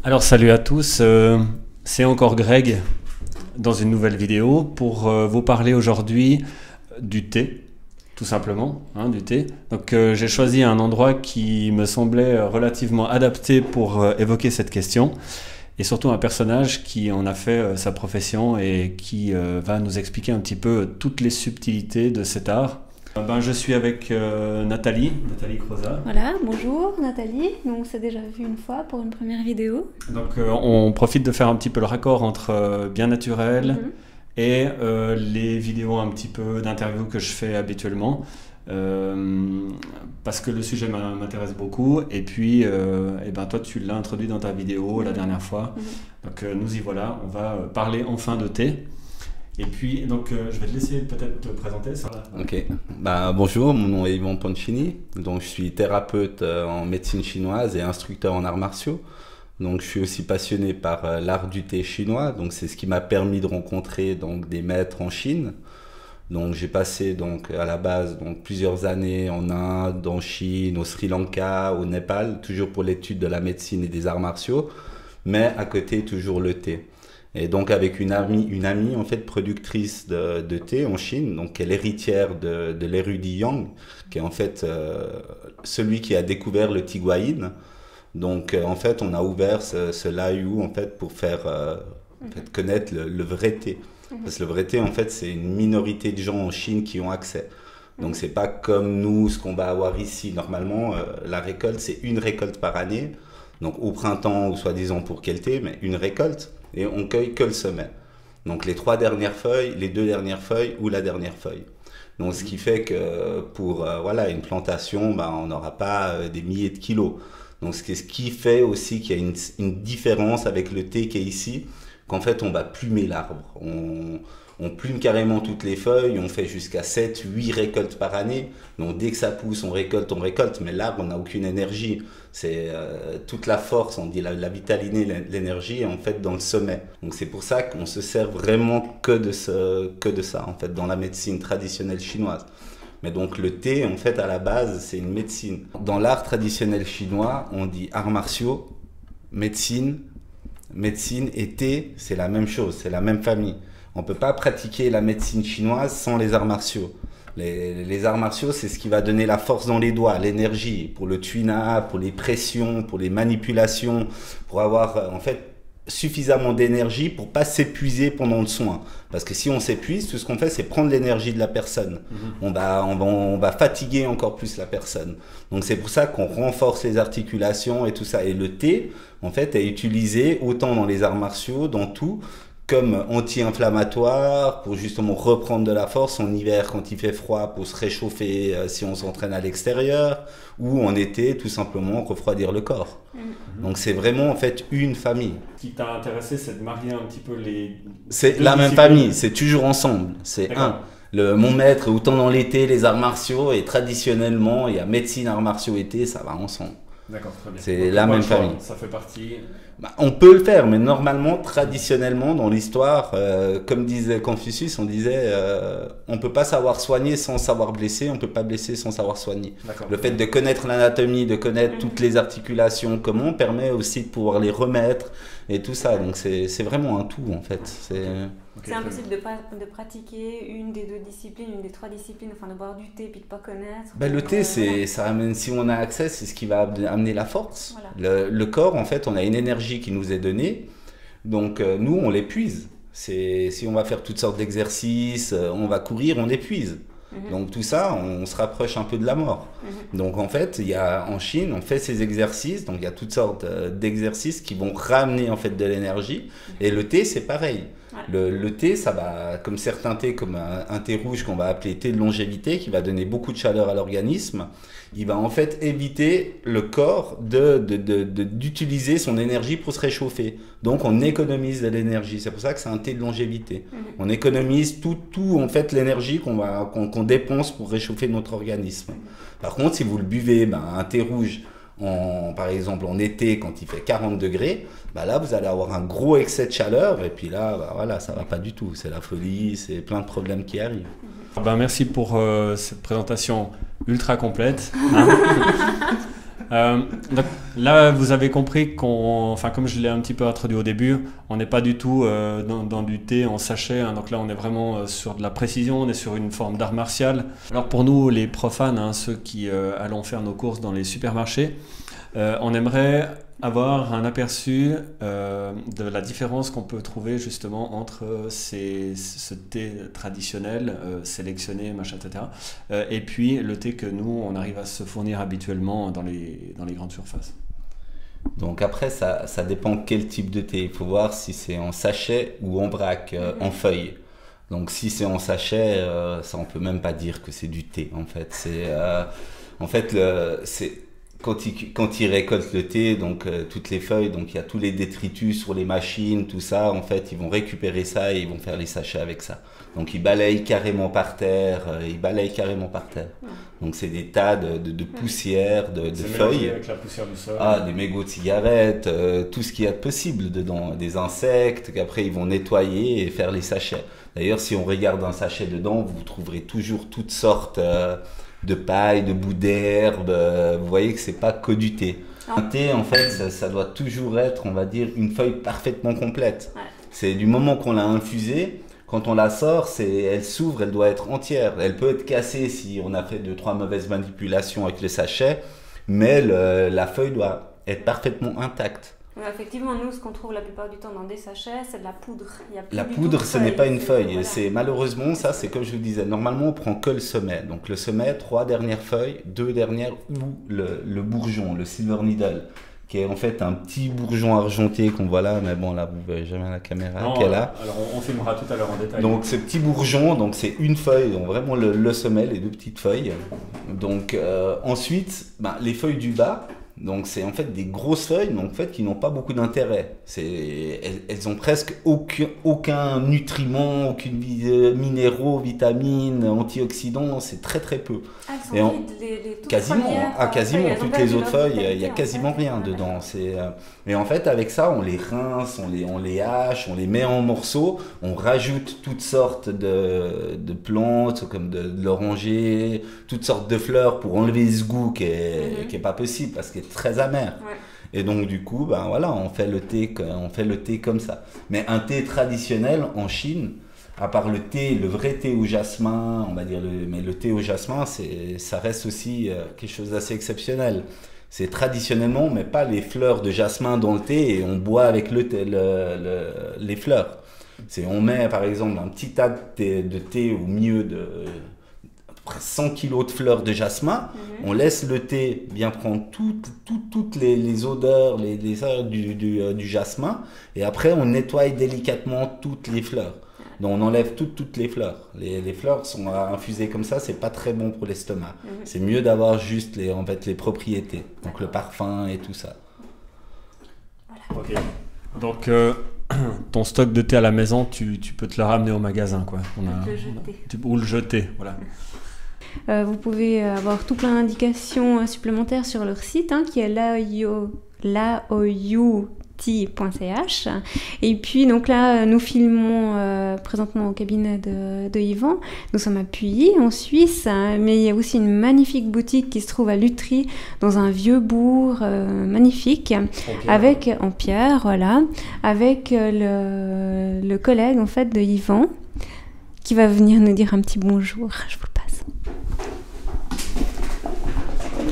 Alors salut à tous, c'est encore Greg dans une nouvelle vidéo pour vous parler aujourd'hui du thé, tout simplement, du thé. Donc j'ai choisi un endroit qui me semblait relativement adapté pour évoquer cette question et surtout un personnage qui en a fait sa profession et qui va nous expliquer un petit peu toutes les subtilités de cet art. Je suis avec Nathalie Croza. Voilà, bonjour Nathalie, donc on s'est déjà vu une fois pour une première vidéo. Donc on profite de faire un petit peu le raccord entre bien naturel et les vidéos un petit peu d'interview que je fais habituellement parce que le sujet m'intéresse beaucoup et puis toi tu l'as introduit dans ta vidéo la dernière fois. Donc nous y voilà, on va parler enfin de thé. Et puis, donc, je vais te laisser peut-être te présenter ça. Ok. Bonjour, mon nom est Yvan Pancini. Donc, je suis thérapeute en médecine chinoise et instructeur en arts martiaux. Donc, je suis aussi passionné par l'art du thé chinois. Donc, c'est ce qui m'a permis de rencontrer donc, des maîtres en Chine. Donc, j'ai passé donc, à la base donc, plusieurs années en Inde, en Chine, au Sri Lanka, au Népal, toujours pour l'étude de la médecine et des arts martiaux. Mais à côté, toujours le thé. Et donc avec une amie en fait productrice de thé en Chine, donc qui est l'héritière de l'érudit Yang, qui est en fait celui qui a découvert le tiguanyin. Donc en fait on a ouvert ce Laiyou en fait pour faire en fait, connaître le vrai thé. Parce que le vrai thé en fait c'est une minorité de gens en Chine qui ont accès. Donc c'est pas comme nous ce qu'on va avoir ici. Normalement la récolte c'est une récolte par année. Donc au printemps ou soi-disant pour quel thé, mais une récolte. Et on cueille que le sommet. Donc les 3 dernières feuilles, les 2 dernières feuilles ou la dernière feuille. Donc ce qui fait que pour une plantation, on n'aura pas des milliers de kilos. Donc ce qui fait aussi qu'il y a une différence avec le thé qui est ici, qu'en fait on va plumer l'arbre. On plume carrément toutes les feuilles, on fait jusqu'à 7, 8 récoltes par année. Donc dès que ça pousse, on récolte. Mais l'arbre, on n'a aucune énergie. C'est toute la force, on dit la vitalité, l'énergie est en fait dans le sommet. Donc c'est pour ça qu'on se sert vraiment que de ça, en fait, dans la médecine traditionnelle chinoise. Mais donc le thé, en fait, à la base, c'est une médecine. Dans l'art traditionnel chinois, on dit arts martiaux, médecine et thé, c'est la même chose, c'est la même famille. On ne peut pas pratiquer la médecine chinoise sans les arts martiaux. Les arts martiaux, c'est ce qui va donner la force dans les doigts, l'énergie, pour le tuina, pour les pressions, pour les manipulations, pour avoir en fait suffisamment d'énergie pour pas s'épuiser pendant le soin. Parce que si on s'épuise, tout ce qu'on fait, c'est prendre l'énergie de la personne. On va fatiguer encore plus la personne. Donc c'est pour ça qu'on renforce les articulations et tout ça. Et le thé, en fait, est utilisé autant dans les arts martiaux, dans tout, comme anti-inflammatoire, pour justement reprendre de la force en hiver quand il fait froid, pour se réchauffer si on s'entraîne à l'extérieur, ou en été, tout simplement, refroidir le corps. Donc c'est vraiment en fait une famille. Ce qui t'a intéressé, c'est de marier un petit peu les... C'est la même famille, c'est toujours ensemble, c'est un. Mon maître, autant dans l'été, les arts martiaux, et traditionnellement, il y a médecine, arts martiaux, été, ça va ensemble. D'accord, très bien. C'est la même famille. Ça fait partie... On peut le faire, mais normalement, traditionnellement, dans l'histoire, comme disait Confucius, on disait on ne peut pas savoir soigner sans savoir blesser, on ne peut pas blesser sans savoir soigner. Le fait de connaître l'anatomie, de connaître toutes les articulations, comment, permet aussi de pouvoir les remettre et tout ça. Donc c'est vraiment un tout en fait. C'est impossible de pratiquer une des 2 disciplines, une des 3 disciplines, enfin de boire du thé puis de pas connaître. Le thé, ça amène, si on a accès, c'est ce qui va amener la force. Voilà. Le corps, en fait, on a une énergie qui nous est donnée, donc nous, on l'épuise. Si on va faire toutes sortes d'exercices, on va courir, on épuise. Donc tout ça, on se rapproche un peu de la mort. Donc en fait, en Chine, on fait ces exercices, donc il y a toutes sortes d'exercices qui vont ramener en fait de l'énergie. Et le thé, c'est pareil. Le thé, ça va, comme certains thés, comme un thé rouge qu'on va appeler thé de longévité, qui va donner beaucoup de chaleur à l'organisme, il va en fait éviter le corps d'utiliser son énergie pour se réchauffer. Donc on économise de l'énergie. C'est pour ça que c'est un thé de longévité. On économise tout en fait l'énergie qu'on dépense pour réchauffer notre organisme. Par contre, si vous le buvez, un thé rouge, par exemple en été quand il fait 40 degrés, là vous allez avoir un gros excès de chaleur et puis là voilà, ça va pas du tout, c'est la folie, c'est plein de problèmes qui arrivent. Merci pour cette présentation ultra complète. Donc, Là, vous avez compris enfin, comme je l'ai un petit peu introduit au début, on n'est pas du tout dans du thé en sachet. Hein, donc là, on est vraiment sur de la précision, on est sur une forme d'art martial. Alors pour nous, les profanes, hein, ceux qui allons faire nos courses dans les supermarchés, on aimerait avoir un aperçu de la différence qu'on peut trouver justement entre ce thé traditionnel, sélectionné, machin, etc. Et puis le thé que nous, on arrive à se fournir habituellement dans les grandes surfaces. Donc après, ça dépend quel type de thé. Il faut voir si c'est en sachet ou en vrac, en feuille. Donc si c'est en sachet, ça on peut même pas dire que c'est du thé en fait. Quand ils récoltent le thé, donc toutes les feuilles, donc il y a tous les détritus sur les machines, tout ça, en fait, ils vont récupérer ça et ils vont faire les sachets avec ça. Donc ils balayent carrément par terre, Donc c'est des tas de poussière, de feuilles. Avec la poussière du sol. Ah, des mégots de cigarettes, tout ce qu'il y a de possible dedans, des insectes qu'après ils vont nettoyer et faire les sachets. D'ailleurs, si on regarde un sachet dedans, vous trouverez toujours toutes sortes de paille, de bouts d'herbe. Vous voyez que c'est pas que du thé. Un thé, en fait, ça doit toujours être, on va dire, une feuille parfaitement complète. Ouais. C'est du moment qu'on l'a infusée, quand on la sort, elle s'ouvre, elle doit être entière. Elle peut être cassée si on a fait 2-3 mauvaises manipulations avec le sachet, mais la feuille doit être parfaitement intacte. Ouais, effectivement, nous, ce qu'on trouve la plupart du temps dans des sachets, c'est de la poudre. La poudre, ce n'est pas une feuille. Voilà. C'est malheureusement, ça, c'est comme je vous disais. Normalement, on prend que le sommet. Donc le sommet, 3 dernières feuilles, 2 dernières, ou le bourgeon, le silver needle, qui est en fait un petit bourgeon argenté qu'on voit là, mais bon, là, vous ne verrez jamais la caméra qu'elle a. Alors, on filmera tout à l'heure en détail. Donc, ce petit bourgeon, donc c'est une feuille, donc vraiment le sommet, les 2 petites feuilles. Donc, ensuite, les feuilles du bas, donc c'est en fait des grosses feuilles, mais en fait qui n'ont pas beaucoup d'intérêt. Elles ont presque aucun nutriment, aucune minéraux, vitamines, antioxydants, c'est très très peu. Ah, elles sont vides, les toutes premières, quasiment toutes les autres feuilles, il y a quasiment rien dedans. Mais en fait avec ça, on les rince, on les hache, on les met en morceaux, on rajoute toutes sortes de plantes comme de l'oranger, toutes sortes de fleurs pour enlever ce goût qui est pas possible parce qu'il est très amer. Ouais. Et donc du coup, voilà, on fait le thé comme ça. Mais un thé traditionnel en Chine, à part le vrai thé au jasmin, on va dire, mais le thé au jasmin, ça reste aussi quelque chose d'assez exceptionnel. C'est traditionnellement, on met pas les fleurs de jasmin dans le thé et on boit avec les fleurs. On met par exemple un petit tas de thé au milieu de près 100 kg de fleurs de jasmin, on laisse le thé bien prendre toutes les odeurs, les odeurs du jasmin, et après on nettoie délicatement toutes les fleurs. Donc on enlève toutes les fleurs. Les fleurs sont infusées comme ça, c'est pas très bon pour l'estomac. C'est mieux d'avoir juste les propriétés, donc le parfum et tout ça. Voilà. Ok. Donc ton stock de thé à la maison, tu peux te le ramener au magasin, quoi. Ou le jeter, voilà. Vous pouvez avoir tout plein d'indications supplémentaires sur leur site qui est laoyouti.ch. Et puis donc là nous filmons présentement au cabinet de Yvan. Nous sommes à Puyi en Suisse, mais il y a aussi une magnifique boutique qui se trouve à Lutry dans un vieux bourg magnifique en pierre, voilà, avec le collègue en fait de Yvan qui va venir nous dire un petit bonjour. Je vous le passe.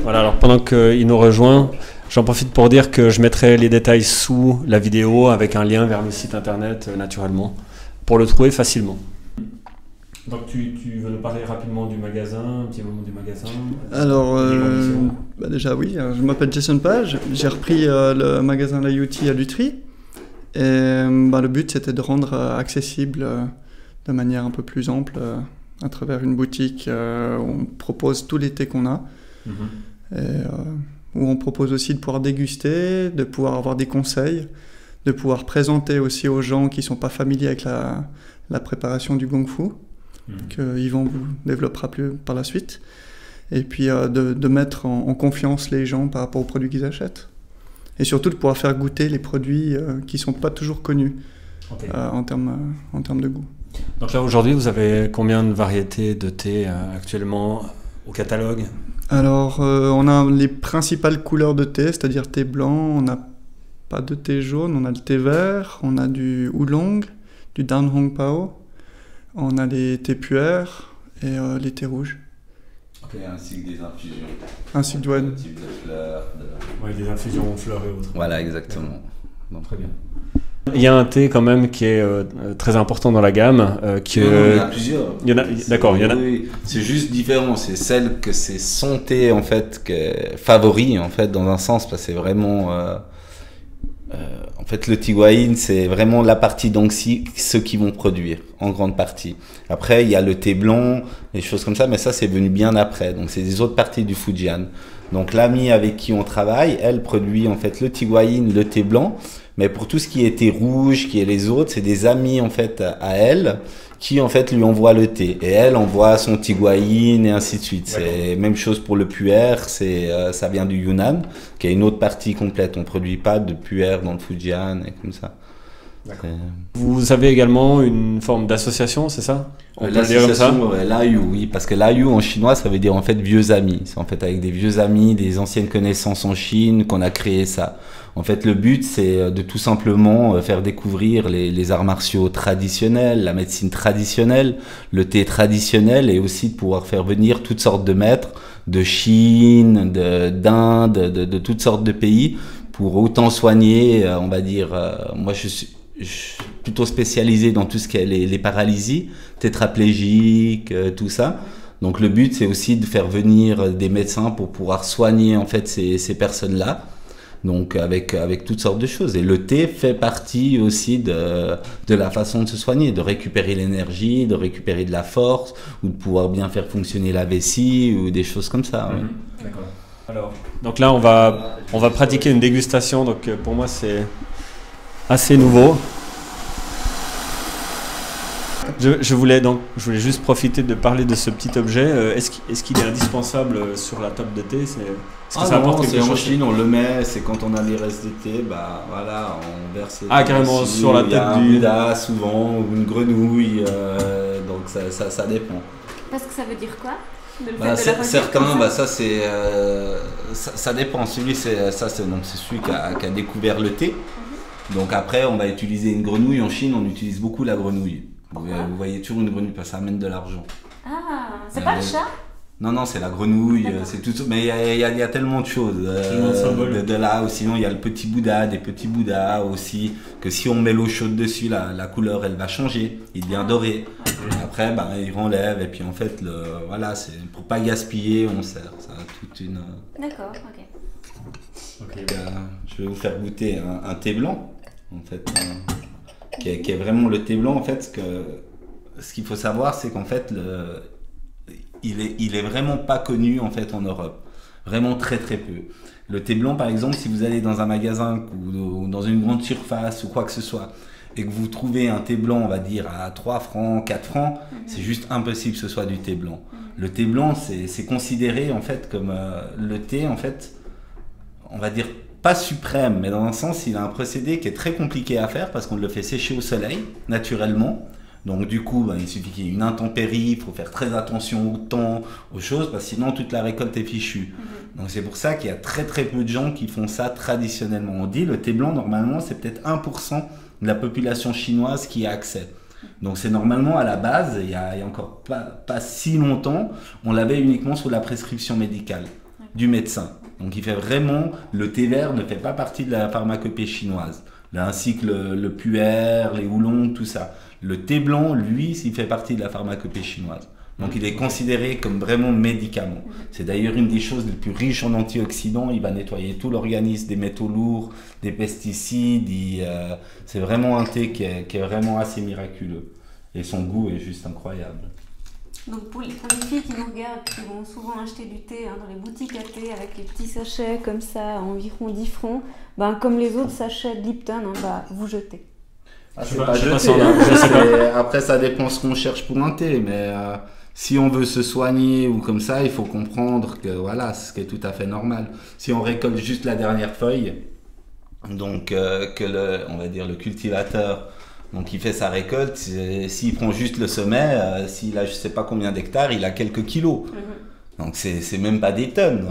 Voilà, alors pendant qu'il nous rejoint, j'en profite pour dire que je mettrai les détails sous la vidéo avec un lien vers le site internet naturellement pour le trouver facilement. Donc tu veux nous parler rapidement du magasin, un petit moment du magasin? Alors déjà oui, je m'appelle Jason Page, j'ai repris le magasin Laoyouti à Lutry et le but c'était de rendre accessible de manière un peu plus ample à travers une boutique où on propose tous les thés qu'on a. Et, où on propose aussi de pouvoir déguster, de pouvoir avoir des conseils, de pouvoir présenter aussi aux gens qui ne sont pas familiers avec la préparation du Gong Fu, que Yvan vous développera plus par la suite, et puis de mettre en confiance les gens par rapport aux produits qu'ils achètent. Et surtout de pouvoir faire goûter les produits qui ne sont pas toujours connus en termes de goût. Donc là aujourd'hui vous avez combien de variétés de thé actuellement au catalogue? Alors, on a les principales couleurs de thé, c'est-à-dire thé blanc, on n'a pas de thé jaune, on a le thé vert, on a du oolong, du Dan Hong Pao, on a les thés pu'er et les thés rouges. Ainsi que des infusions. Ainsi que de type de fleurs. Oui, des infusions fleurs et autres. Voilà, exactement. Donc, très bien. Il y a un thé quand même qui est très important dans la gamme. Il y en a plusieurs. D'accord, il y en a. Oui, c'est juste différent. C'est celle que c'est son thé en fait favori en fait dans un sens parce que c'est vraiment. En fait, le Tiguayin, c'est vraiment la partie d'Anxi, ceux qui vont produire, en grande partie. Après, il y a le thé blanc, des choses comme ça, mais ça, c'est venu bien après. Donc, c'est des autres parties du Fujian. Donc, l'amie avec qui on travaille, elle produit, en fait, le Tiguayin, le thé blanc. Mais pour tout ce qui est thé rouge, qui est les autres, c'est des amis, en fait, à elle, qui, en fait, lui envoie le thé. Et elle envoie son Tiguayin et ainsi de suite. C'est même chose pour le pu'er, ça vient du Yunnan, qui est une autre partie complète. On ne produit pas de pu'er dans le Fujian et comme ça. Vous avez également une forme d'association, c'est ça? On peut le dire comme ça? L'Ayu, oui, parce que l'Ayu en chinois, ça veut dire en fait vieux amis. C'est en fait avec des vieux amis, des anciennes connaissances en Chine qu'on a créé ça. En fait, le but, c'est de tout simplement faire découvrir les arts martiaux traditionnels, la médecine traditionnelle, le thé traditionnel, et aussi de pouvoir faire venir toutes sortes de maîtres de Chine, d'Inde, de toutes sortes de pays, pour autant soigner, on va dire, moi je suis plutôt spécialisé dans tout ce qui est les paralysies, tétraplégiques, tout ça. Donc le but, c'est aussi de faire venir des médecins pour pouvoir soigner en fait ces personnes-là. Donc avec toutes sortes de choses. Et le thé fait partie aussi de la façon de se soigner, de récupérer l'énergie, de récupérer de la force, ou de pouvoir bien faire fonctionner la vessie, ou des choses comme ça. Ouais. D'accord. Alors, donc là, on va pratiquer une dégustation. Donc pour moi, c'est assez nouveau. Je voulais juste profiter de parler de ce petit objet. Est-ce qu'il est indispensable sur la table de thé? Est-ce que ça apporte quelque chose? En Chine, on le met, c'est quand on a les restes de thé, bah voilà, on verse. Carrément dessus, sur la tête du Bouddha souvent, ou une grenouille, donc ça dépend. Parce que ça veut dire quoi? Certains, ça c'est, ça dépend. Celui c'est celui qui a découvert le thé. Donc après, on va utiliser une grenouille. En Chine, on utilise beaucoup la grenouille. Vous voyez toujours une grenouille parce que ça amène de l'argent. Ah, c'est pas le chat? Non, c'est la grenouille, c'est tout. Mais il y a tellement de choses. De là, ou sinon il y a le petit Bouddha, des petits Bouddhas aussi, que si on met l'eau chaude dessus, la couleur elle va changer, il devient doré. Après, il renlève et puis en fait, voilà, c'est pour pas gaspiller, on sert. Ça a toute une. D'accord, ok. Je vais vous faire goûter un thé blanc, en fait. Qui est vraiment le thé blanc en fait. Ce qu'il faut savoir, c'est qu'en fait il est vraiment pas connu en fait en Europe, vraiment très très peu. Le thé blanc par exemple, si vous allez dans un magasin ou dans une grande surface ou quoi que ce soit et que vous trouvez un thé blanc, on va dire à 3 francs, 4 francs, c'est juste impossible que ce soit du thé blanc. Le thé blanc c'est considéré en fait comme le thé en fait, on va dire pas suprême, mais dans un sens, il a un procédé qui est très compliqué à faire parce qu'on le fait sécher au soleil, naturellement. Donc du coup, il suffit qu'il y ait une intempérie, il faut faire très attention au temps, aux choses, parce que sinon toute la récolte est fichue. Donc c'est pour ça qu'il y a très très peu de gens qui font ça traditionnellement. On dit le thé blanc, normalement, c'est peut-être 1% de la population chinoise qui a accès. Donc c'est normalement à la base, il y a encore pas si longtemps, on l'avait uniquement sous la prescription médicale du médecin. Donc il fait vraiment, le thé vert ne fait pas partie de la pharmacopée chinoise. Là, ainsi que le pu'er, les oolongs, tout ça. Le thé blanc, lui, il fait partie de la pharmacopée chinoise. Donc il est considéré comme vraiment médicament. C'est d'ailleurs une des choses les plus riches en antioxydants. Il va nettoyer tout l'organisme des métaux lourds, des pesticides. C'est vraiment un thé qui est vraiment assez miraculeux. Et son goût est juste incroyable. Donc pour les filles qui nous regardent, qui vont souvent acheter du thé dans les boutiques à thé avec les petits sachets comme ça, à environ 10 francs, comme les autres sachets de Lipton, vous jetez. C'est pas jeter, après ça dépend ce qu'on cherche pour un thé, mais si on veut se soigner ou comme ça, il faut comprendre que voilà, c'est ce qui est tout à fait normal. Si on récolte juste la dernière feuille, donc on va dire le cultivateur, donc il fait sa récolte, s'il prend juste le sommet, s'il a je sais pas combien d'hectares, il a quelques kilos. Donc c'est même pas des tonnes.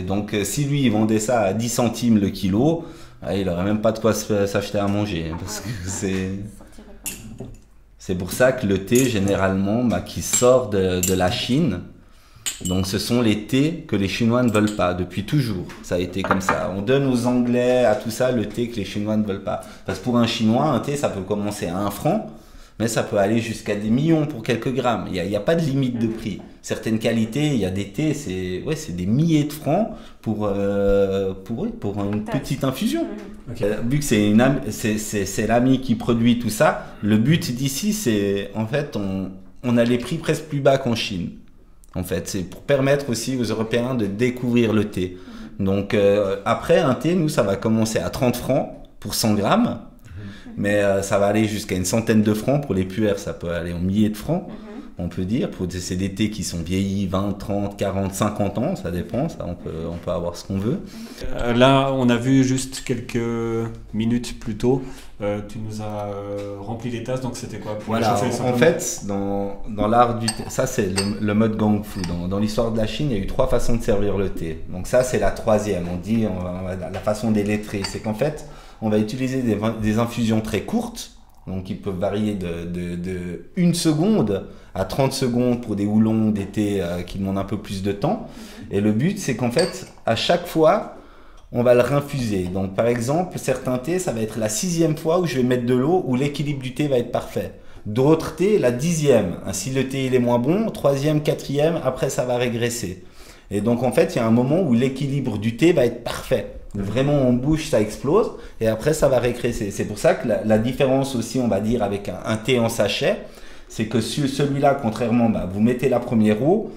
Donc si lui il vendait ça à 10 centimes le kilo, il aurait même pas de quoi s'acheter à manger. Parce que c'est pour ça que le thé généralement qui sort de la Chine, donc ce sont les thés que les Chinois ne veulent pas depuis toujours. Ça a été comme ça. On donne aux Anglais, à tout ça, le thé que les Chinois ne veulent pas. Parce que pour un Chinois, un thé ça peut commencer à 1 franc. Mais ça peut aller jusqu'à des millions pour quelques grammes. Il n'y a pas de limite de prix. Certaines qualités, il y a des thés, c'est des milliers de francs pour une petite infusion. Okay. Vu que c'est l'ami qui produit tout ça, le but d'ici, c'est en fait, on a les prix presque plus bas qu'en Chine. En fait, c'est pour permettre aussi aux Européens de découvrir le thé. Donc après, un thé, nous, ça va commencer à 30 francs pour 100 grammes. Mais ça va aller jusqu'à une centaine de francs. Pour les puères, ça peut aller en milliers de francs, on peut dire. C'est des thés qui sont vieillis 20, 30, 40, 50 ans, ça dépend. Ça, on peut avoir ce qu'on veut. Là, on a vu juste quelques minutes plus tôt. Tu nous as rempli les tasses, donc c'était quoi pour Voilà, en fait, dans l'art du thé, ça c'est le mode Gongfu. Dans l'histoire de la Chine, il y a eu 3 façons de servir le thé. Donc ça, c'est la 3e. On dit la façon des lettrés. C'est qu'en fait, on va utiliser des infusions très courtes, donc qui peuvent varier de 1 seconde à 30 secondes pour des oolongs, des thés qui demandent un peu plus de temps. Et le but, c'est qu'en fait, à chaque fois, on va le rinfuser. Donc par exemple, certains thés, ça va être la 6e fois où je vais mettre de l'eau, où l'équilibre du thé va être parfait. D'autres thés, la 10e. Si le thé il est moins bon, 3e, 4e, après ça va régresser. Et donc en fait, il y a un moment où l'équilibre du thé va être parfait. Vraiment en bouche ça explose et après ça va régresser. C'est pour ça que la différence aussi, on va dire, avec un thé en sachet, c'est que celui-là, contrairement, vous mettez la première eau,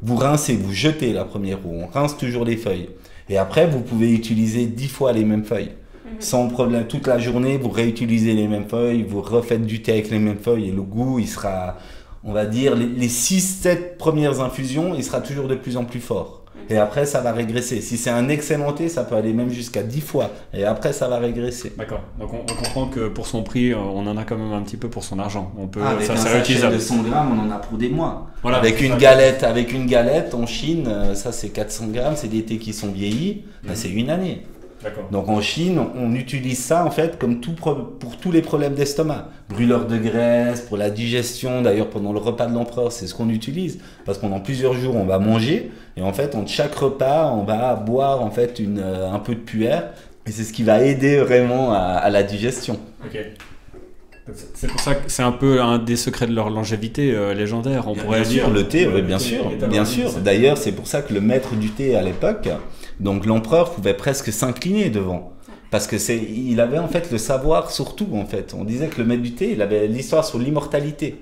vous rincez, vous jetez la première eau, on rince toujours les feuilles et après vous pouvez utiliser 10 fois les mêmes feuilles sans problème. Toute la journée vous réutilisez les mêmes feuilles, vous refaites du thé avec les mêmes feuilles et le goût il sera, on va dire, les 6-7 premières infusions, il sera toujours de plus en plus fort. Et après, ça va régresser. Si c'est un excellent thé, ça peut aller même jusqu'à 10 fois. Et après, ça va régresser. D'accord. Donc, on comprend que pour son prix, on en a quand même un petit peu pour son argent. On peut, avec un sachet de 100 grammes, on en a pour des mois. Voilà, avec une galette, en Chine, ça c'est 400 grammes. C'est des thés qui sont vieillis. C'est 1 année. D'accord. Donc en Chine, on utilise ça en fait comme pour tous les problèmes d'estomac. Brûleur de graisse, pour la digestion. D'ailleurs, pendant le repas de l'empereur, c'est ce qu'on utilise. Parce que pendant plusieurs jours, on va manger. Et en fait, entre chaque repas, on va boire en fait un peu de puère. Et c'est ce qui va aider vraiment à la digestion. Ok. C'est pour ça que c'est un peu un des secrets de leur longévité légendaire. On pourrait dire le thé, oui, bien sûr. D'ailleurs, c'est pour ça que le maître du thé à l'époque, donc l'empereur pouvait presque s'incliner devant. Parce que il avait en fait le savoir sur tout en fait. On disait que le maître du thé, il avait l'histoire sur l'immortalité.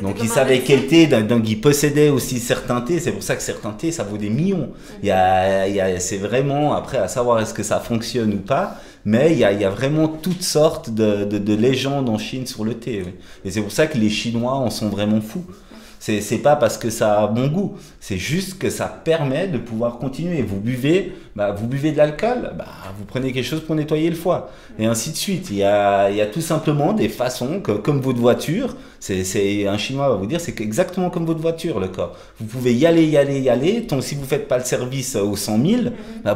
Donc il savait quel thé, donc il possédait aussi certains thés, c'est pour ça que certains thés ça vaut des millions. C'est vraiment, après à savoir est-ce que ça fonctionne ou pas, mais il y a vraiment toutes sortes de légendes en Chine sur le thé. Oui. Et c'est pour ça que les Chinois en sont vraiment fous. C'est pas parce que ça a bon goût, c'est juste que ça permet de pouvoir continuer. Vous buvez de l'alcool, vous prenez quelque chose pour nettoyer le foie, et ainsi de suite. Il y a tout simplement des façons, comme votre voiture, un Chinois va vous dire, c'est exactement comme votre voiture, le corps. Vous pouvez y aller, si vous faites pas le service aux 100 000,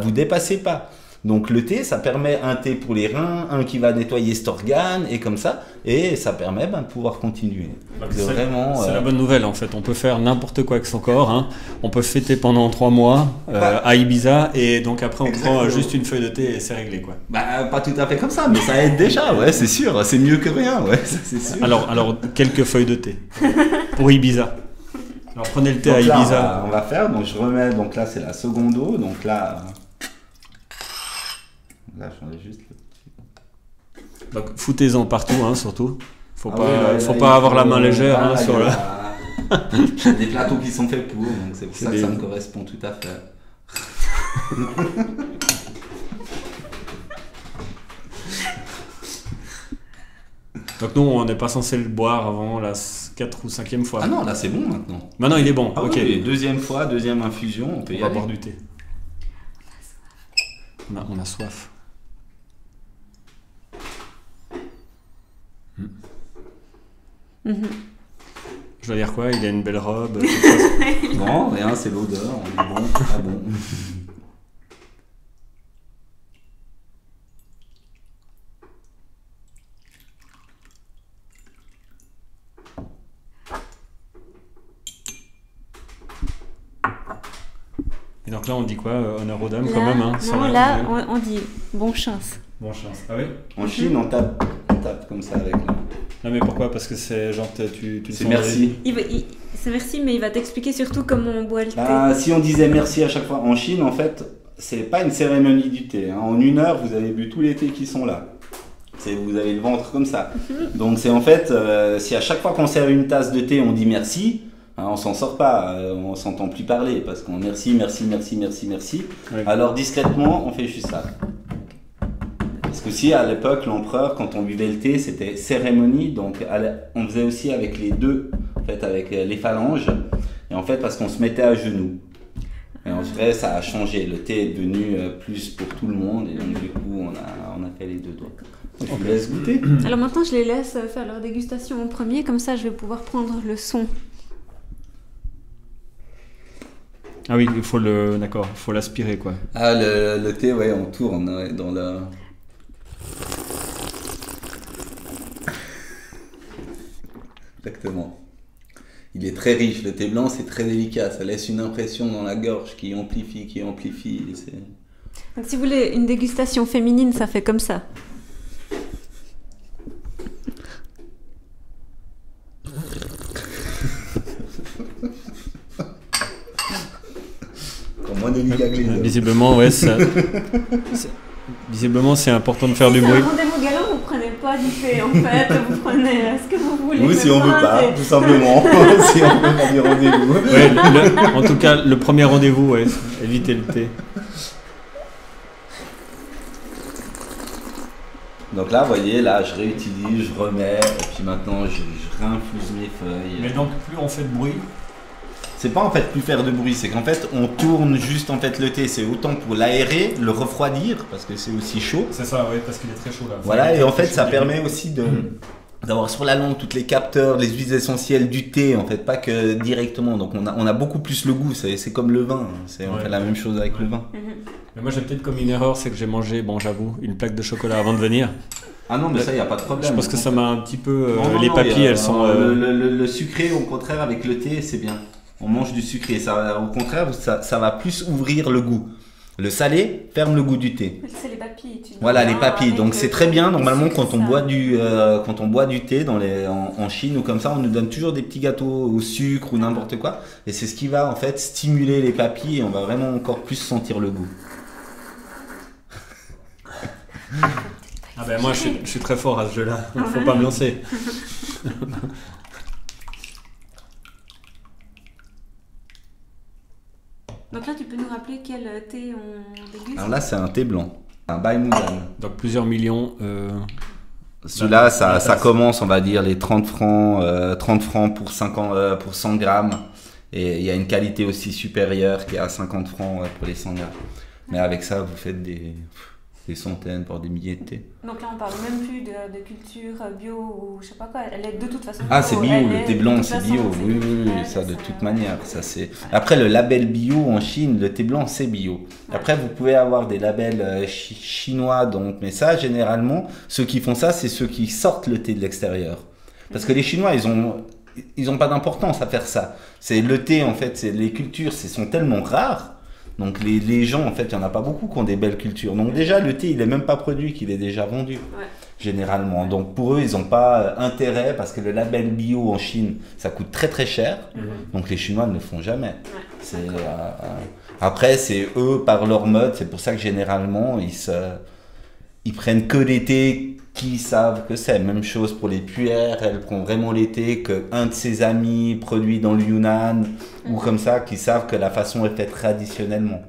vous dépassez pas. Donc le thé, ça permet un thé pour les reins, un qui va nettoyer cet organe, et comme ça, et ça permet de pouvoir continuer. C'est la bonne nouvelle en fait, on peut faire n'importe quoi avec son corps, hein. On peut fêter pendant 3 mois à Ibiza, et donc après on prend juste une feuille de thé et c'est réglé quoi. Pas tout à fait comme ça, mais ça aide déjà, ouais, c'est sûr, c'est mieux que rien, ouais, ça, c'est sûr. Alors quelques feuilles de thé pour Ibiza. Alors prenez le thé donc à là, Ibiza. On va faire, donc je remets, donc là c'est la seconde eau, donc là j'en ai juste le petit. Donc foutez-en partout, hein, surtout. Faut pas avoir la main légère hein, sur le. Il y a des plateaux qui sont faits pour, donc c'est pour ça que ça me correspond tout à fait. Donc nous, on n'est pas censé le boire avant la 4e ou 5e fois. Ah non, là c'est bon maintenant. Maintenant il est bon, ok. Oui, deuxième infusion, on peut y aller. On va boire du thé. On a soif. Je dois dire quoi? Il a une belle robe. Quelque chose. Non, rien, c'est l'odeur. On dit bon, ah bon. Et donc là, on dit quoi? Honneur aux dames Là, quand même. Hein, sans non, rien là, dire. on dit bonne chance. Bonne chance. Ah oui? En Chine, on tape comme ça avec là. Non, mais pourquoi? Parce que c'est genre, tu le C'est sens merci. C'est merci, mais il va t'expliquer surtout comment on boit le thé. Bah, si on disait merci à chaque fois en Chine, en fait, c'est pas une cérémonie du thé. Hein. En 1 heure, vous avez bu tous les thés qui sont là. Vous avez le ventre comme ça. Donc c'est en fait, si à chaque fois qu'on sert une tasse de thé, on dit merci, hein, on s'en sort pas, on s'entend plus parler parce qu'on merci, merci, merci, merci, merci. Ouais. Alors discrètement, on fait juste ça. Parce que si à l'époque, l'empereur, quand on buvait le thé, c'était cérémonie, donc on faisait aussi avec les deux, en fait, avec les phalanges, et en fait parce qu'on se mettait à genoux. Et en vrai, ça a changé. Le thé est devenu plus pour tout le monde, et donc du coup, on a fait les deux doigts. Donc, on vous laisse goûter. Alors maintenant, je les laisse faire leur dégustation en premier, comme ça je vais pouvoir prendre le son. Ah oui, il faut l'aspirer quoi. Ah, le thé, ouais, on tourne ouais, dans la... Exactement. Il est très riche, le thé blanc c'est très délicat, ça laisse une impression dans la gorge qui amplifie. Donc si vous voulez une dégustation féminine, ça fait comme ça. Moins délicat que les autres. Visiblement, ouais, visiblement c'est important de faire du bruit. C'est un rendez-vous galant, vous prenez pas du thé en fait, vous prenez ce que vous voulez. Oui, si on veut pas, thé. tout simplement. Si on veut pas du rendez-vous. Ouais, en tout cas, le premier rendez-vous, ouais, évitez le thé. Donc là, vous voyez, là, je réutilise, je remets, et puis maintenant, je réinfuse mes feuilles. Mais donc, plus on fait de bruit, C'est pas en fait plus faire de bruit, c'est qu'en fait, on tourne juste en fait le thé. C'est autant pour l'aérer, le refroidir, parce que c'est aussi chaud. c'est ça, ouais, parce qu'il est très chaud là. Voilà, et en fait, ça permet aussi d'avoir sur la langue toutes les capteurs, les huiles essentielles du thé, en fait, pas que directement. Donc, on a beaucoup plus le goût, c'est comme le vin. On fait la même chose avec le vin. Mais moi, j'ai peut-être commis une erreur, c'est que j'ai mangé, bon, j'avoue, une plaque de chocolat avant de venir. Ah non, mais ça, il n'y a pas de problème. Je pense que ça m'a un petit peu. Non, les papilles, elles sont. Le sucré, au contraire, avec le thé, c'est bien. On mange du sucré. Ça, au contraire, ça va plus ouvrir le goût. Le salé ferme le goût du thé. C'est les papilles. Voilà, les papilles. Donc c'est très bien. Normalement, quand on boit du thé en Chine ou comme ça, on nous donne toujours des petits gâteaux au sucre ou n'importe quoi. Et c'est ce qui va en fait stimuler les papilles et on va vraiment encore plus sentir le goût. Ah ben moi, je suis très fort à ce jeu-là. Il ne faut pas me lancer. Donc là, tu peux nous rappeler quel thé on déguste? Alors là, c'est un thé blanc, un Bai Mudan. Donc plusieurs millions. Celui-là, ça commence, on va dire, les 30 francs pour 100 grammes. Et il y a une qualité aussi supérieure qui est à 50 francs pour les 100 grammes. Mais avec ça, vous faites des centaines, voire des milliers de thés. Donc là, on parle même plus de culture bio ou je sais pas quoi. Elle est de toute façon bio. Ah, c'est bio, le thé blanc, c'est bio. Oui, ouais, ça de toute manière. Ça, c'est... Après, le label bio en Chine, le thé blanc, c'est bio. Après, vous pouvez avoir des labels chinois, donc, mais ça, généralement, ceux qui font ça, c'est ceux qui sortent le thé de l'extérieur. Parce que les Chinois, ils ont pas d'importance à faire ça. C'est le thé, en fait, les cultures, sont tellement rares. Donc les gens, en fait, il n'y en a pas beaucoup qui ont des belles cultures. Donc déjà, le thé, il n'est même pas produit, qu'il est déjà vendu, généralement. Donc pour eux, ils n'ont pas intérêt, parce que le label bio en Chine, ça coûte très très cher. Donc les Chinois ne le font jamais. Après, c'est eux, par leur mode, c'est pour ça que généralement, ils prennent que des thés qui savent que c'est. Même chose pour les puères, elle prend vraiment les thés qu'un de ses amis produit dans le Yunnan, ou comme ça, qui savent que la façon est faite traditionnellement.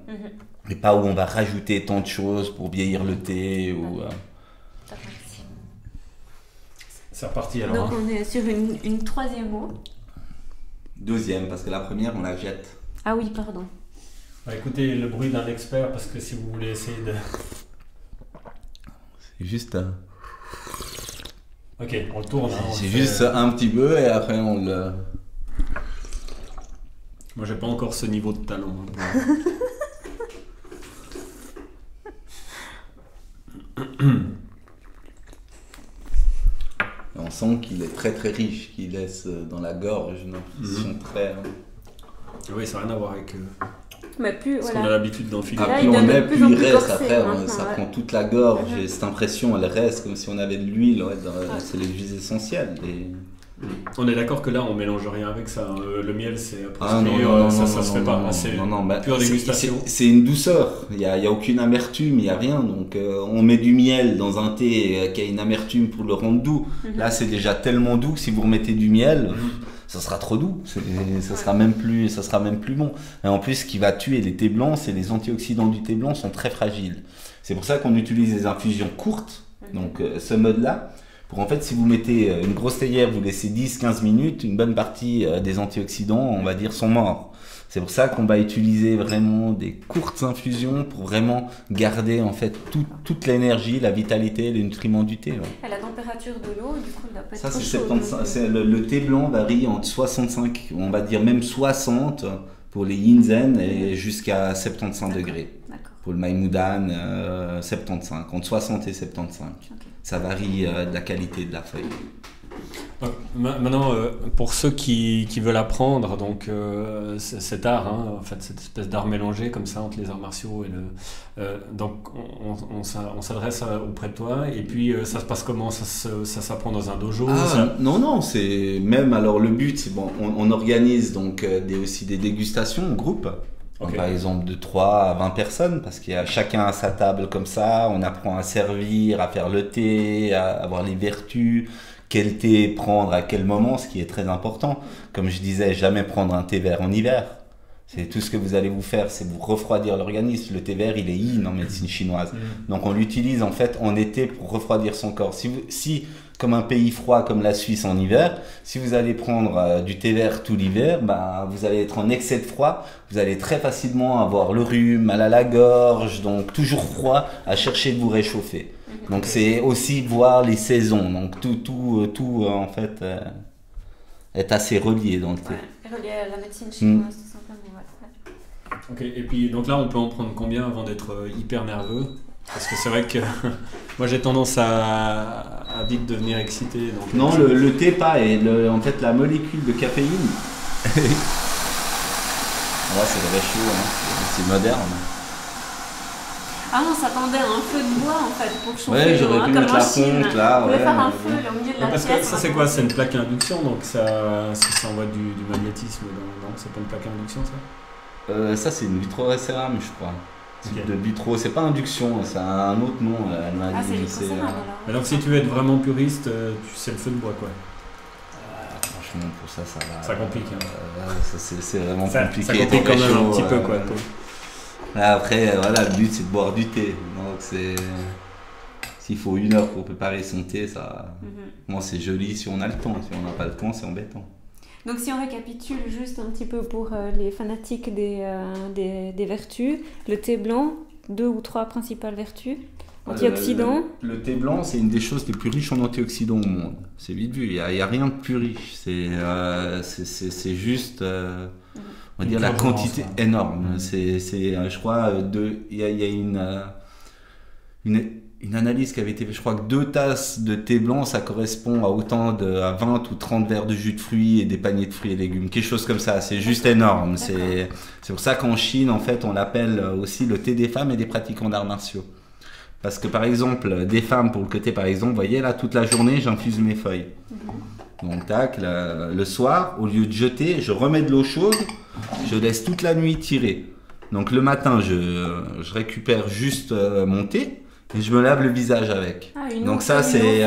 Et pas où on va rajouter tant de choses pour vieillir le thé. C'est reparti alors. Donc on est sur une troisième eau. Deuxième, parce que la première, on la jette. Ah oui, pardon. Bah, écoutez le bruit d'un expert, parce que si vous voulez essayer de... C'est juste... Ok, on le tourne. Hein, c'est juste un petit peu et après on le... Moi, j'ai pas encore ce niveau de talent. On sent qu'il est très très riche, qu'il laisse dans la gorge une impression très... Oui, ça n'a rien à voir avec Mais plus, ce qu'on a l'habitude d'enfiler. Là, plus il on donne met, de plus plus en il plus reste. corsé Après, maintenant, ça ouais. prend toute la gorge et cette impression, elle reste comme si on avait de l'huile. Ouais, c'est les huiles essentielles. On est d'accord que là, on mélange rien avec ça. Le miel, c'est Ah proscrit, non, ça se fait pas. C'est pure dégustation. C'est une douceur. Il y a aucune amertume, il y a rien. Donc on met du miel dans un thé qui a une amertume pour le rendre doux. Là, c'est déjà tellement doux que si vous remettez du miel, ça sera trop doux. Ça sera même plus bon. Et en plus, ce qui va tuer les thés blancs, c'est les antioxydants du thé blanc sont très fragiles. C'est pour ça qu'on utilise des infusions courtes. Donc ce mode-là. Pour en fait, si vous mettez une grosse théière, vous laissez 10-15 minutes, une bonne partie des antioxydants, on va dire, sont morts. C'est pour ça qu'on va utiliser vraiment des courtes infusions pour vraiment garder en fait toute l'énergie, la vitalité, les nutriments du thé. Ouais. À la température de l'eau, du coup, il doit pas être Ça, trop c'est chaud, 75. Le thé blanc varie entre 65, on va dire même 60 pour les Yinzen et jusqu'à 75 degrés. D'accord. Pour le Maïmoudan, 75, entre 60 et 75. Okay. Ça varie de la qualité de la feuille. Maintenant, pour ceux qui veulent apprendre donc cet art, en fait, cette espèce d'art mélangé comme ça entre les arts martiaux et donc on s'adresse auprès de toi et puis ça se passe comment? Ça s'apprend dans un dojo? Non, c'est même alors le but, c'est bon, on organise donc aussi des dégustations en groupe. Okay. Par exemple de 3 à 20 personnes parce qu'il y a chacun à sa table comme ça, on apprend à servir, à faire le thé, à avoir les vertus, quel thé prendre à quel moment, ce qui est très important. Comme je disais, jamais prendre un thé vert en hiver. C'est tout ce que vous allez vous faire, c'est vous refroidir l'organisme. Le thé vert, il est yin en médecine chinoise. Donc on l'utilise en fait en été pour refroidir son corps. Si comme un pays froid comme la Suisse en hiver, si vous allez prendre du thé vert tout l'hiver, vous allez être en excès de froid, vous allez très facilement avoir le rhume, mal à la gorge, donc toujours froid, à chercher de vous réchauffer. Donc c'est aussi voir les saisons, donc tout en fait est assez relié dans le thé. Ouais, relié à la médecine chinoise tout simplement. Ouais. Ok, et puis donc là on peut en prendre combien avant d'être hyper nerveux? Parce que c'est vrai que moi j'ai tendance à vite devenir excité. Donc non, le thé pas, et en fait la molécule de caféine. Ouais, c'est vrai chaud, c'est moderne. Ah non, on s'attendait à un feu de bois en fait pour chauffer. Ouais, j'aurais pu mettre la fonte là. On voulait faire un feu là, au milieu de la parce pièce. Que ça c'est quoi? C'est une plaque à induction, donc ça envoie du magnétisme. Non, c'est pas une plaque à induction ça? Ça c'est une vitro-cérame, je crois. Okay. De vitro, c'est pas induction, c'est un autre nom. C'est mais donc si tu veux être vraiment puriste, c'est le feu de bois quoi. Franchement pour ça va. Ça complique. C'est vraiment compliqué. Ça complique quand même un petit peu quoi. Là, après voilà, le but c'est de boire du thé. Donc s'il faut 1 heure pour préparer son thé, ça. Bon, c'est joli si on a le temps. Si on n'a pas le temps, c'est embêtant. Donc si on récapitule juste un petit peu pour les fanatiques des vertus, le thé blanc, 2 ou 3 principales vertus, antioxydants. Le thé blanc, c'est une des choses les plus riches en antioxydants au monde. C'est vite vu, il n'y a rien de plus riche. C'est juste, on va dire, la quantité énorme. Je crois, il y a une analyse qui avait été faite, je crois que 2 tasses de thé blanc, ça correspond à autant à 20 ou 30 verres de jus de fruits et des paniers de fruits et légumes, quelque chose comme ça, c'est juste énorme. C'est pour ça qu'en Chine, en fait, on l'appelle aussi le thé des femmes et des pratiquants d'arts martiaux. Parce que par exemple, des femmes, pour le côté par exemple, vous voyez là, toute la journée, j'infuse mes feuilles. Donc tac, le soir, au lieu de jeter, je remets de l'eau chaude, je laisse toute la nuit tirer. Donc le matin, je récupère juste mon thé, et je me lave le visage avec. Donc ça c'est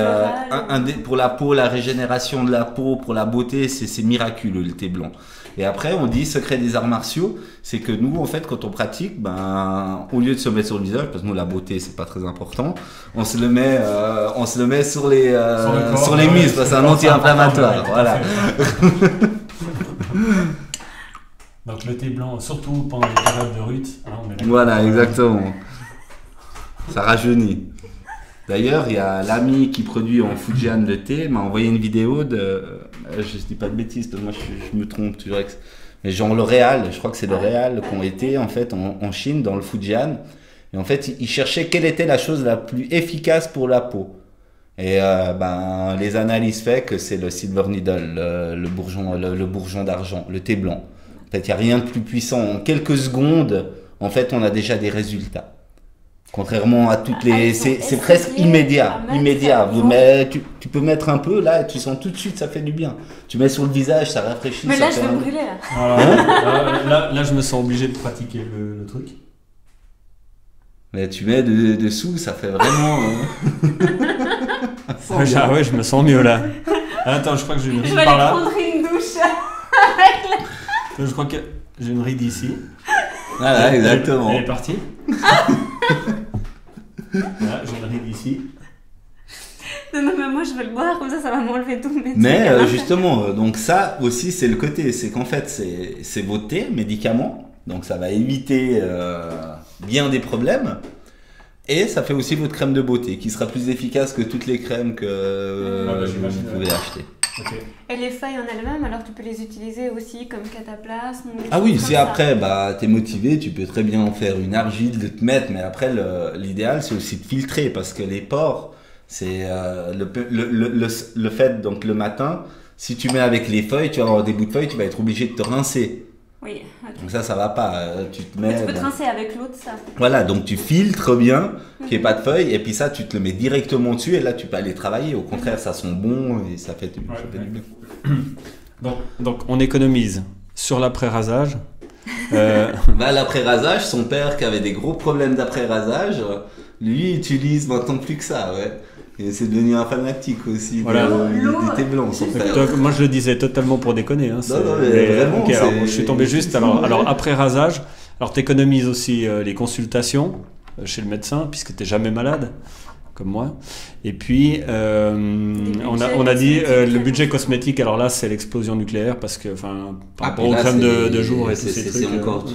pour la peau, la régénération de la peau, pour la beauté, c'est miraculeux le thé blanc. Et après on dit secret des arts martiaux, c'est que nous en fait quand on pratique, au lieu de se mettre sur le visage, parce que nous la beauté c'est pas très important, on se le met sur les muscles, c'est un anti-inflammatoire. Voilà. Donc le thé blanc, surtout pendant les périodes de rut. Voilà, exactement. Ça rajeunit. D'ailleurs, il y a l'ami qui produit en Fujian le thé, m'a envoyé une vidéo de... Je ne dis pas de bêtises, parce que moi je me trompe toujours. Les gens L'Oréal, je crois que c'est L'Oréal qui ont été en fait en Chine dans le Fujian. Et en fait, ils cherchaient quelle était la chose la plus efficace pour la peau. Et les analyses fait que c'est le Silver Needle, le bourgeon d'argent, le thé blanc. En fait, il n'y a rien de plus puissant. En quelques secondes, en fait, on a déjà des résultats. Contrairement à toutes les... C'est presque immédiat. Mais tu peux mettre un peu, là, et tu sens tout de suite, ça fait du bien. Tu mets sur le visage, ça rafraîchit. Mais là, je vais brûler, là. Alors, là, je me sens obligé de pratiquer le truc. Mais tu mets dessous, ça fait vraiment... ouais, je me sens mieux, là. Attends, je crois que j'ai une ride par là. Je vais aller prendre une douche. Je crois que j'ai une ride ici. Voilà, exactement. Elle est partie. Voilà, j'ai une ride ici. Non, mais moi je vais le boire, comme ça va m'enlever tout. Mais justement, donc ça aussi c'est le côté, c'est qu'en fait c'est vos thés, médicaments, donc ça va éviter bien des problèmes. Et ça fait aussi votre crème de beauté, qui sera plus efficace que toutes les crèmes que vous pouvez acheter. Okay. Et les feuilles en elles-mêmes, alors tu peux les utiliser aussi comme cataplasme. Ah oui, si après t'es motivé, tu peux très bien en faire une argile de te mettre, mais après l'idéal c'est aussi de filtrer, parce que les pores, c'est le fait, donc le matin, si tu mets avec les feuilles, tu vas avoir des bouts de feuilles, tu vas être obligé de te rincer. Oui, ok. Donc ça va pas. Tu te mets. Mais tu peux te rincer avec l'eau de ça. Voilà, donc tu filtres bien, qu'il n'y ait pas de feuilles, et puis ça, tu te le mets directement dessus, et là, tu peux aller travailler. Au contraire, ça sent bon, et ça fait du bien. Donc, on économise sur l'après-rasage. L'après-rasage, son père qui avait des gros problèmes d'après-rasage, lui, il utilise maintenant plus que ça, ouais. Et c'est devenu un fanatique aussi voilà. du thé blanc, son père. Donc, moi, je le disais totalement pour déconner. Hein, non, mais vraiment. Okay, alors, je suis tombé juste. Alors après rasage, alors t'économises aussi les consultations chez le médecin, puisque t'es jamais malade, comme moi. Et puis, on a dit le budget cosmétique. Alors là, c'est l'explosion nucléaire, parce que, par rapport aux crèmes de jour et tous ces trucs. C'est encore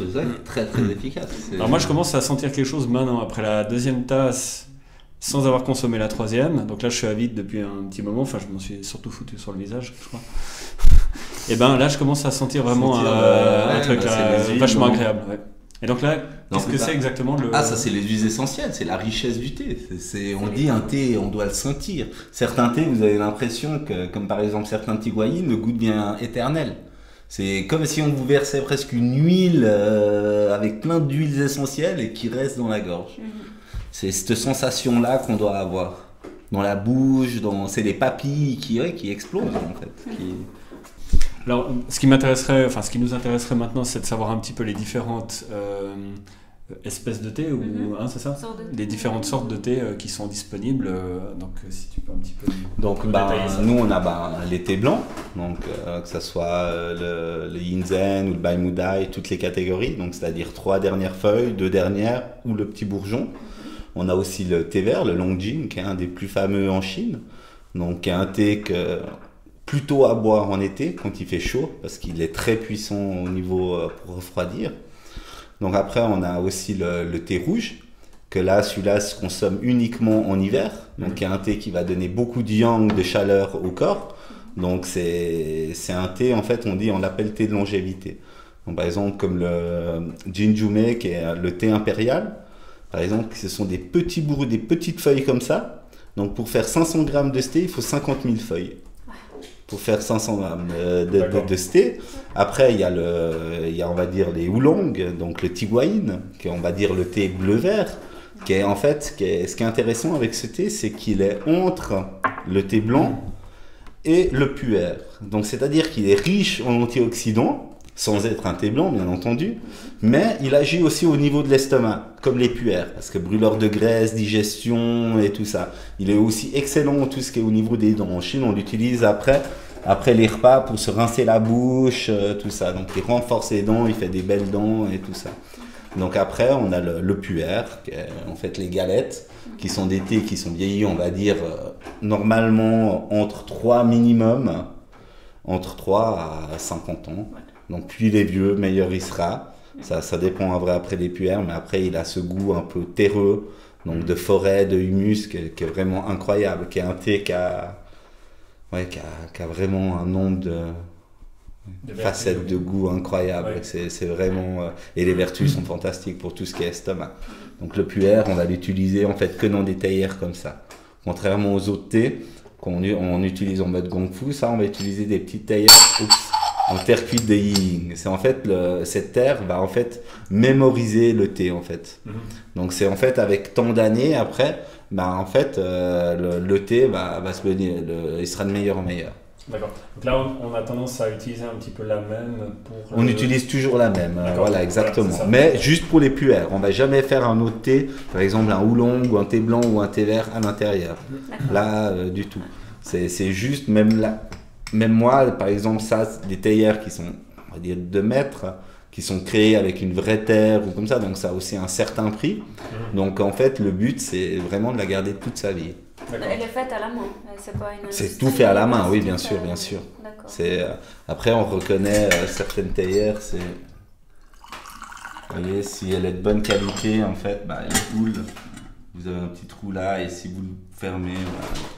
très très efficace. Alors moi, je commence à sentir quelque chose maintenant après la deuxième tasse. Sans avoir consommé la troisième, donc là je suis avide depuis un petit moment, je m'en suis surtout foutu sur le visage, je crois. Et là je commence à sentir vraiment un truc vachement agréable. Ouais. Et donc là, qu'est-ce que c'est exactement le... Ah, ça c'est les huiles essentielles, c'est la richesse du thé. On dit un thé, on doit le sentir. Certains thés, vous avez l'impression que, comme par exemple certains tigouaïnes, le goût devient éternel. C'est comme si on vous versait presque une huile avec plein d'huiles essentielles et qui reste dans la gorge. C'est cette sensation-là qu'on doit avoir dans la bouche, c'est les papilles qui explosent en fait. Alors, ce qui nous intéresserait maintenant, c'est de savoir un petit peu les différentes espèces de thé, c'est ça ? Les différentes sortes de thé qui sont disponibles. Donc, si tu peux un petit peu. Donc, nous on a les thés blancs, donc que ce soit le Yinzen ou le Bai Mudai, toutes les catégories, donc c'est-à-dire 3 dernières feuilles, 2 dernières ou le petit bourgeon. On a aussi le thé vert, le Longjing, qui est un des plus fameux en Chine. Donc, qui est un thé plutôt à boire en été, quand il fait chaud, parce qu'il est très puissant au niveau pour refroidir. Donc après, on a aussi le thé rouge, que là, celui-là se consomme uniquement en hiver. Donc, qui est un thé qui va donner beaucoup de yang, de chaleur au corps. Donc, c'est un thé, en fait, on l'appelle thé de longévité. Donc, par exemple, comme le Jinjume, qui est le thé impérial. Par exemple, ce sont des petites feuilles comme ça. Donc, pour faire 500 grammes de thé, il faut 50 000 feuilles. Pour faire 500 grammes de thé. Après, il y a, on va dire, les oolong, donc le tigouaïne, qui est, on va dire, le thé bleu-vert. Ce qui est intéressant avec ce thé, c'est qu'il est entre le thé blanc et le puer. Donc, c'est-à-dire qu'il est riche en antioxydants, sans être un thé blanc, bien entendu, mais il agit aussi au niveau de l'estomac, comme les puers, parce que brûleur de graisse, digestion et tout ça. Il est aussi excellent en tout ce qui est au niveau des dents. En Chine, on l'utilise après les repas pour se rincer la bouche, tout ça. Donc, il renforce les dents, il fait des belles dents et tout ça. Donc après, on a le puer, qui est en fait les galettes, qui sont des thés qui sont vieillis, on va dire, normalement entre 3 minimum, entre 3 à 50 ans. Donc plus il est vieux, meilleur il sera. Ça dépend en vrai après les puers, mais après il a ce goût un peu terreux, donc de forêt, de humus, qui est vraiment incroyable, qui est un thé qui a vraiment un nombre facette de goût incroyable. Ouais. C'est vraiment... et les vertus sont fantastiques pour tout ce qui est estomac. Donc le puer, on va l'utiliser en fait que dans des théières comme ça. Contrairement aux autres thés qu'on utilise en mode gong fu, ça on va utiliser des petites théières en terre cuite de Ying. C'est en fait cette terre va en fait mémoriser le thé en fait. Donc c'est en fait avec tant d'années après, en fait le thé va se il sera de meilleur en meilleur. D'accord. Donc là, on a tendance à utiliser un petit peu la même pour... On utilise toujours la même, voilà, exactement. Voilà, mais juste pour les puers. On ne va jamais faire un autre thé, par exemple un oolong ou un thé blanc ou un thé vert à l'intérieur. Là, du tout. C'est juste, même moi, par exemple, ça, des théières qui sont, on va dire, 2 mètres, qui sont créées avec une vraie terre ou comme ça, donc ça a aussi un certain prix. Donc en fait, le but, c'est vraiment de la garder toute sa vie. Elle est faite à la main, c'est tout fait à la main, oui, bien sûr, bien sûr. Après, on reconnaît certaines théières, vous voyez, si elle est de bonne qualité, en fait, elle coule. Vous avez un petit trou là, et si vous le fermez,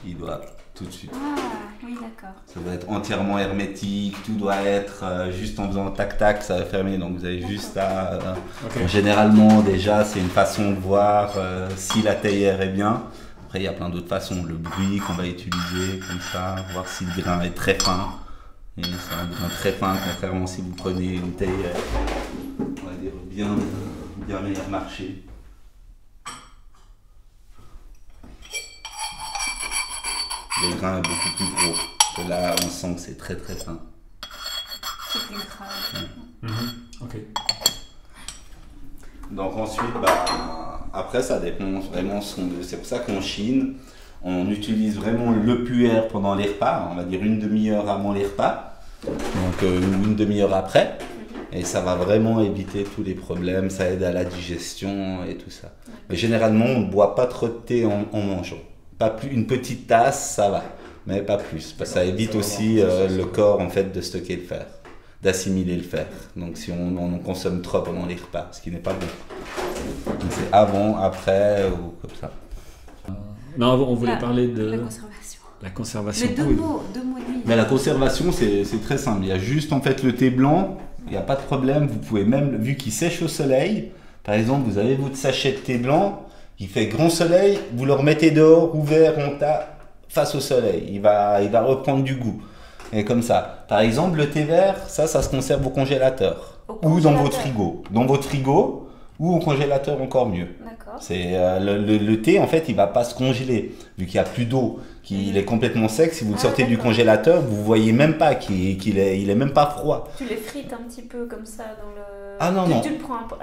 il doit tout de suite. Ah, oui, d'accord. Ça doit être entièrement hermétique, tout doit être juste en faisant tac-tac, ça va fermer, donc vous avez juste à... Généralement, déjà, c'est une façon de voir si la théière est bien. Après, il y a plein d'autres façons. Le bruit qu'on va utiliser, comme ça, voir si le grain est très fin. Et c'est un grain très fin, contrairement si vous prenez une théière, on va dire, bien meilleur marché. Le grain est beaucoup plus gros. Que là, on sent que c'est très très fin. C'est plus grave. Ok. Donc ensuite, après ça dépend vraiment. C'est pour ça qu'en Chine, on utilise vraiment le puer pendant les repas, on va dire une demi-heure avant les repas, donc une demi-heure après, et ça va vraiment éviter tous les problèmes, ça aide à la digestion et tout ça. Mais généralement, on ne boit pas trop de thé en mangeant. Pas plus, une petite tasse, ça va, mais pas plus, parce que ça évite aussi le corps en fait de stocker le fer, d'assimiler le fer. Donc si on en consomme trop pendant les repas, ce qui n'est pas bon. Donc c'est avant, après ou comme ça. Non, on voulait parler de la conservation. La conservation. Mais deux mots et demi. Mais la conservation, c'est très simple. Il y a juste en fait le thé blanc, il n'y a pas de problème. Vous pouvez même, vu qu'il sèche au soleil, par exemple, vous avez votre sachet de thé blanc, il fait grand soleil, vous le remettez dehors, ouvert, en tas, face au soleil. Il va reprendre du goût. Et comme ça. Par exemple, le thé vert, ça se conserve au congélateur. Ou dans votre frigo. Dans votre frigo ou au congélateur, encore mieux. D'accord. C'est le thé, en fait, il ne va pas se congeler. Vu qu'il n'y a plus d'eau, qu'il est complètement sec, si vous le sortez du congélateur, vous ne voyez même pas qu'il est même pas froid. Tu les frites un petit peu comme ça dans le... Ah non, non. Tu le prends un peu...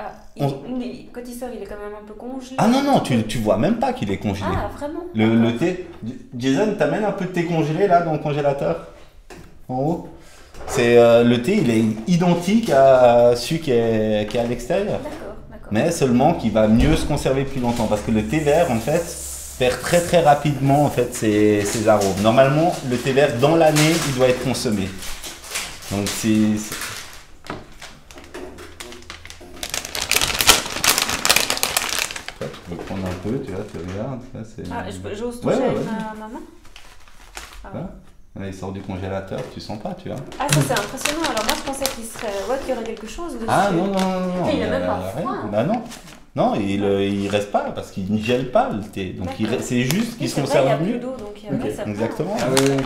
quand il sort, il est quand même un peu congelé. Ah non, non, tu vois même pas qu'il est congelé. Ah, vraiment? Le thé... Jason, t'amènes un peu de thé congelé là dans le congélateur? En haut. Le thé, il est identique à celui qui est à l'extérieur. D'accord. Mais seulement qu'il va mieux se conserver plus longtemps. Parce que le thé vert, en fait, perd très très rapidement en fait, ses arômes. Normalement, le thé vert, dans l'année, il doit être consommé. Donc tu peux prendre un peu, tu vois, tu regardes. J'ose toucher avec ma main. Il sort du congélateur, tu sens pas, tu vois. Ah, ça c'est impressionnant. Alors moi je pensais qu'il y aurait quelque chose dessus. Ah non. Il n'a même pas froid. Bah non. Non, il reste pas parce qu'il ne gèle pas le thé. Donc c'est juste qu'il se conserve mieux. Il y a plus d'eau, donc ça exactement. Ah oui,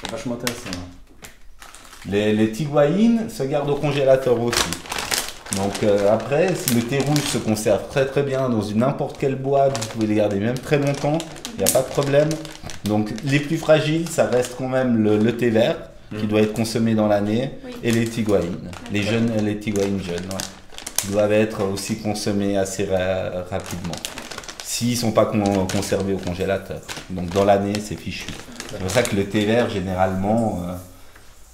c'est vachement intéressant. Les tiguayines se gardent au congélateur aussi. Donc après, le thé rouge se conserve très très bien dans n'importe quelle boîte. Vous pouvez les garder même très longtemps. Il n'y a pas de problème. Donc les plus fragiles, ça reste quand même le thé vert qui doit être consommé dans l'année et les tiguayines. Les tiguayines jeunes, qui doivent être aussi consommés assez rapidement. S'ils ne sont pas conservés au congélateur. Donc dans l'année, c'est fichu. C'est pour ça que le thé vert, généralement,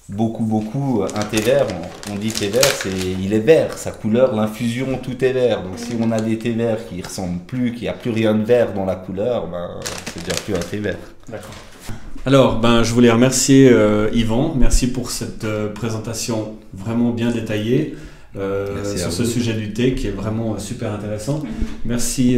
beaucoup, un thé vert, on dit thé vert, il est vert, sa couleur, l'infusion, tout est vert. Donc si on a des thés verts qui ne ressemblent plus, qu'il n'y a plus rien de vert dans la couleur, c'est déjà plus un thé vert. D'accord. Alors, je voulais remercier Yvan, merci pour cette présentation vraiment bien détaillée. sur ce sujet du thé qui est vraiment super intéressant. Merci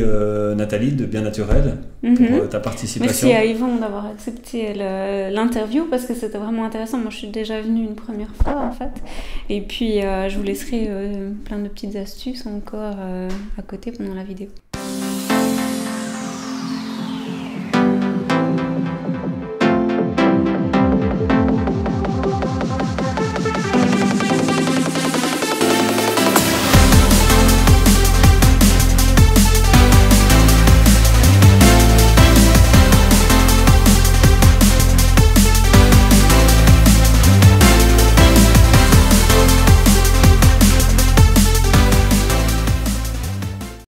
Nathalie de Bien Naturel pour ta participation. Merci à Yvan d'avoir accepté l'interview parce que c'était vraiment intéressant. Moi je suis déjà venue une première fois en fait. Et puis je vous laisserai plein de petites astuces encore à côté pendant la vidéo.